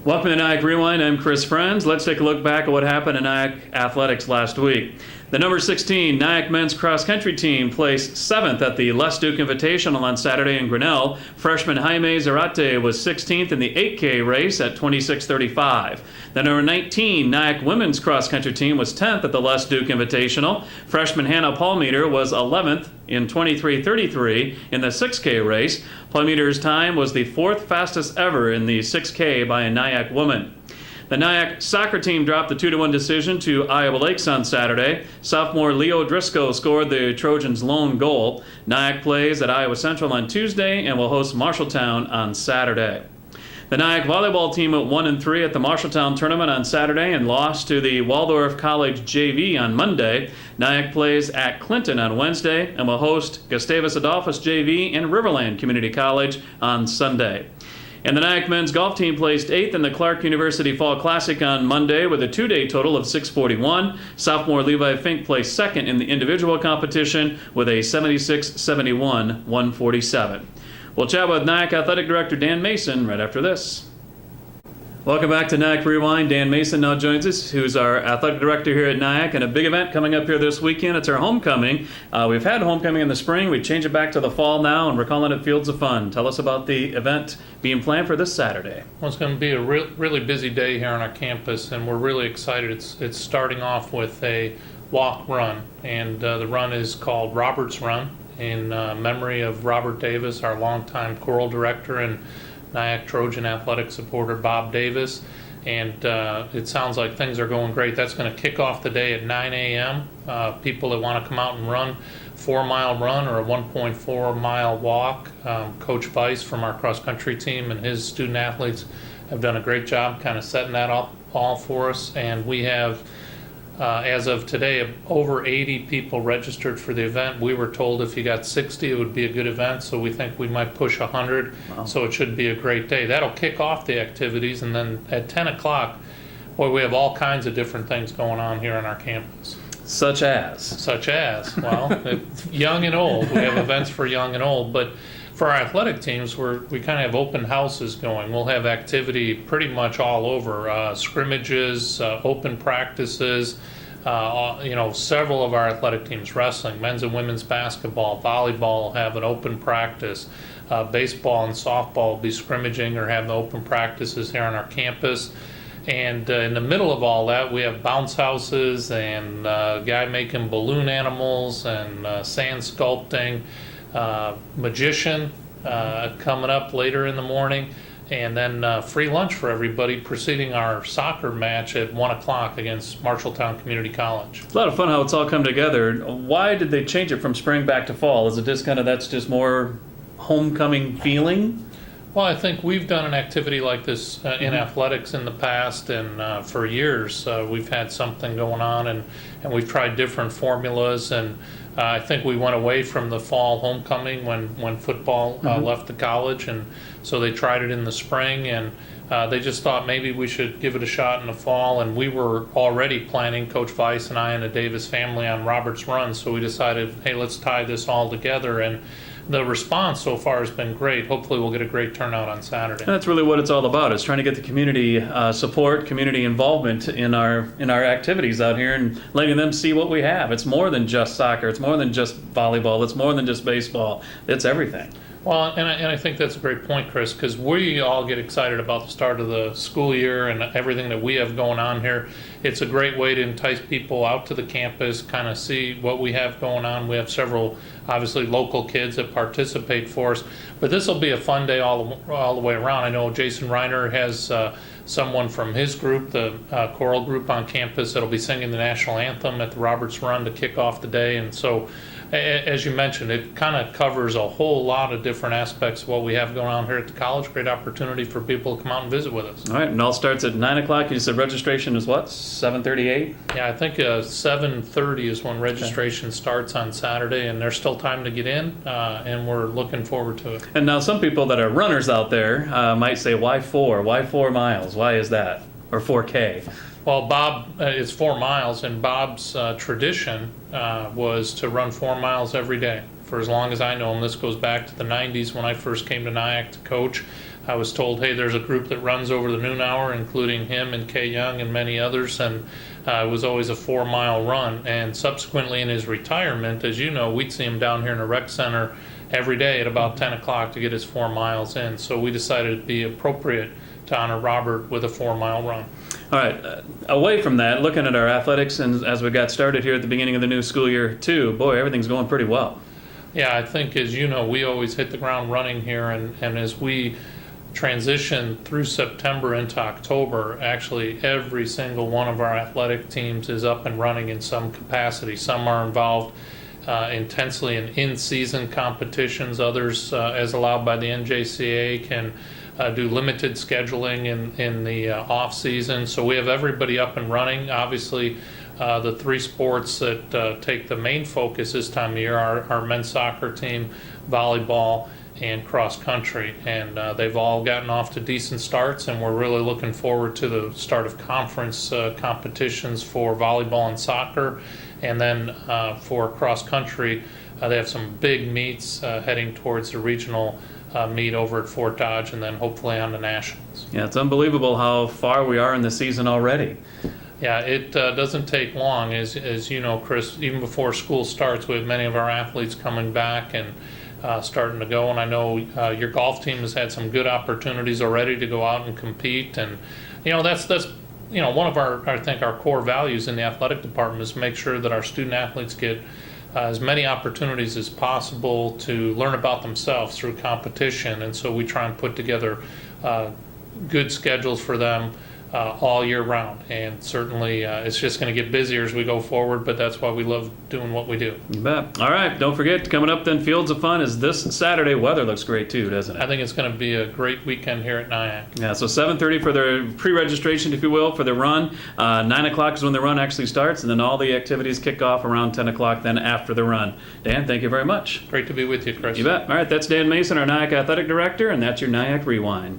Welcome to NIACC Rewind. I'm Chris Frenz. Let's take a look back at what happened in NIACC athletics last week. The number 16 NIACC men's cross country team placed 7th at the Les Duke Invitational on Saturday in Grinnell. Freshman Jaime Zarate was 16th in the 8K race at 26:35. The number 19 NIACC women's cross country team was 10th at the Les Duke Invitational. Freshman Hannah Paulmeter was 11th in 23:33 in the 6K race. Paulmeter's time was the 4th fastest ever in the 6K by a NIACC woman. The NIACC soccer team dropped the 2-1 decision to Iowa Lakes on Saturday. Sophomore Leo Driscoll scored the Trojans' lone goal. NIACC plays at Iowa Central on Tuesday and will host Marshalltown on Saturday. The NIACC volleyball team went 1-3 at the Marshalltown tournament on Saturday and lost to the Waldorf College JV on Monday. NIACC plays at Clinton on Wednesday and will host Gustavus Adolphus JV and Riverland Community College on Sunday. And the NIACC men's golf team placed 8th in the Clark University Fall Classic on Monday with a 2-day total of 641. Sophomore Levi Fink placed 2nd in the individual competition with a 76-71 147. We'll chat with NIACC Athletic Director Dan Mason right after this. Welcome back to NIACC Rewind. Dan Mason now joins us, who's our athletic director here at NIACC, and a big event coming up here this weekend. It's our homecoming. We've had homecoming in the spring. We changed it back to the fall now, and we're calling it Fields of Fun. Tell us about the event being planned for this Saturday. Well, it's going to be a really busy day here on our campus, and we're really excited. It's starting off with a walk-run, and the run is called Robert's Run in memory of Robert Davis, our longtime choral director and NIACC Trojan athletic supporter Bob Davis, and it sounds like things are going great. That's going to kick off the day at 9 a.m. People that want to come out and run 4-mile run or a 1.4-mile walk. Coach Weiss from our cross-country team and his student athletes have done a great job kind of setting that up all for us, and we have as of today, over 80 people registered for the event. We were told if you got 60, it would be a good event, so we think we might push 100. Wow. So it should be a great day. That'll kick off the activities, and then at 10 o'clock, boy, we have all kinds of different things going on here on our campus. Such as? Well, young and old. We have events for young and old, but for our athletic teams, we kind of have open houses going. We'll have activity pretty much all over, scrimmages, open practices, several of our athletic teams, wrestling, men's and women's basketball, volleyball will have an open practice. Baseball and softball will be scrimmaging or have open practices here on our campus. And in the middle of all that, we have bounce houses and a guy making balloon animals and sand sculpting. Magician coming up later in the morning, and then free lunch for everybody preceding our soccer match at 1 o'clock against Marshalltown Community College. It's a lot of fun how it's all come together. Why did they change it from spring back to fall? Is it just that's just more homecoming feeling? Well, I think we've done an activity like this in athletics in the past, and for years we've had something going on, and we've tried different formulas, and I think we went away from the fall homecoming when football left the college, and so they tried it in the spring, and they just thought maybe we should give it a shot in the fall, and we were already planning, Coach Weiss and I and the Davis family, on Robert's Run, so we decided, hey, let's tie this all together, and the response so far has been great. Hopefully we'll get a great turnout on Saturday. That's really what it's all about, is trying to get the community support, community involvement in our activities out here and letting them see what we have. It's more than just soccer. It's more than just volleyball. It's more than just baseball. It's everything. Well, and I think that's a great point, Chris, because we all get excited about the start of the school year and everything that we have going on here. It's a great way to entice people out to the campus, kind of see what we have going on. We have several, obviously, local kids that participate for us. But this will be a fun day all the way around. I know Jason Reiner has someone from his group, the choral group on campus, that'll be singing the national anthem at the Robert's Run to kick off the day. And so, as you mentioned, it kind of covers a whole lot of different aspects of what we have going on here at the college. Great opportunity for people to come out and visit with us. All right, and all starts at 9 o'clock. You said registration is what, 7:38? Yeah, I think 7:30 is when registration starts on Saturday, and there's still time to get in, and we're looking forward to it. And now some people that are runners out there might say, why 4? Why 4 miles? Why is that? Or 4K? Well, Bob, it's 4 miles, and Bob's tradition was to run 4 miles every day for as long as I know him. This goes back to the 90s when I first came to NIACC to coach. I was told, hey, there's a group that runs over the noon hour, including him and Kay Young and many others, and it was always a 4-mile run. And subsequently in his retirement, as you know, we'd see him down here in the rec center every day at about 10 o'clock to get his 4 miles in. So we decided it'd be appropriate to honor Robert with a 4-mile run. All right, away from that, looking at our athletics, and as we got started here at the beginning of the new school year too, boy, everything's going pretty well. Yeah, I think, as you know, we always hit the ground running here, and as we transition through September into October, actually every single one of our athletic teams is up and running in some capacity. Some are involved intensely in season competitions. Others, as allowed by the NJCAA, can do limited scheduling in the off season. So we have everybody up and running. Obviously, the 3 sports that take the main focus this time of year are our men's soccer team, volleyball, and cross country, and they've all gotten off to decent starts, and we're really looking forward to the start of conference competitions for volleyball and soccer. And then for cross country, they have some big meets heading towards the regional meet over at Fort Dodge, and then hopefully on the nationals. Yeah, it's unbelievable how far we are in the season already. Yeah, it doesn't take long, as you know, Chris. Even before school starts, we have many of our athletes coming back and starting to go. And I know your golf team has had some good opportunities already to go out and compete. And that's one of our core values in the athletic department is to make sure that our student athletes get as many opportunities as possible to learn about themselves through competition. And so we try and put together good schedules for them all year round. And certainly it's just going to get busier as we go forward, but that's why we love doing what we do. You bet. All right, don't forget, coming up then, Fields of Fun is this Saturday. Weather looks great too, doesn't it? I think it's going to be a great weekend here at NIACC. Yeah, so 7:30 for their pre-registration, if you will, for the run. 9 o'clock is when the run actually starts, and then all the activities kick off around 10 o'clock then after the run. Dan, thank you very much. Great to be with you, Chris. You bet. All right, that's Dan Mason, our NIACC Athletic Director, and that's your NIACC Rewind.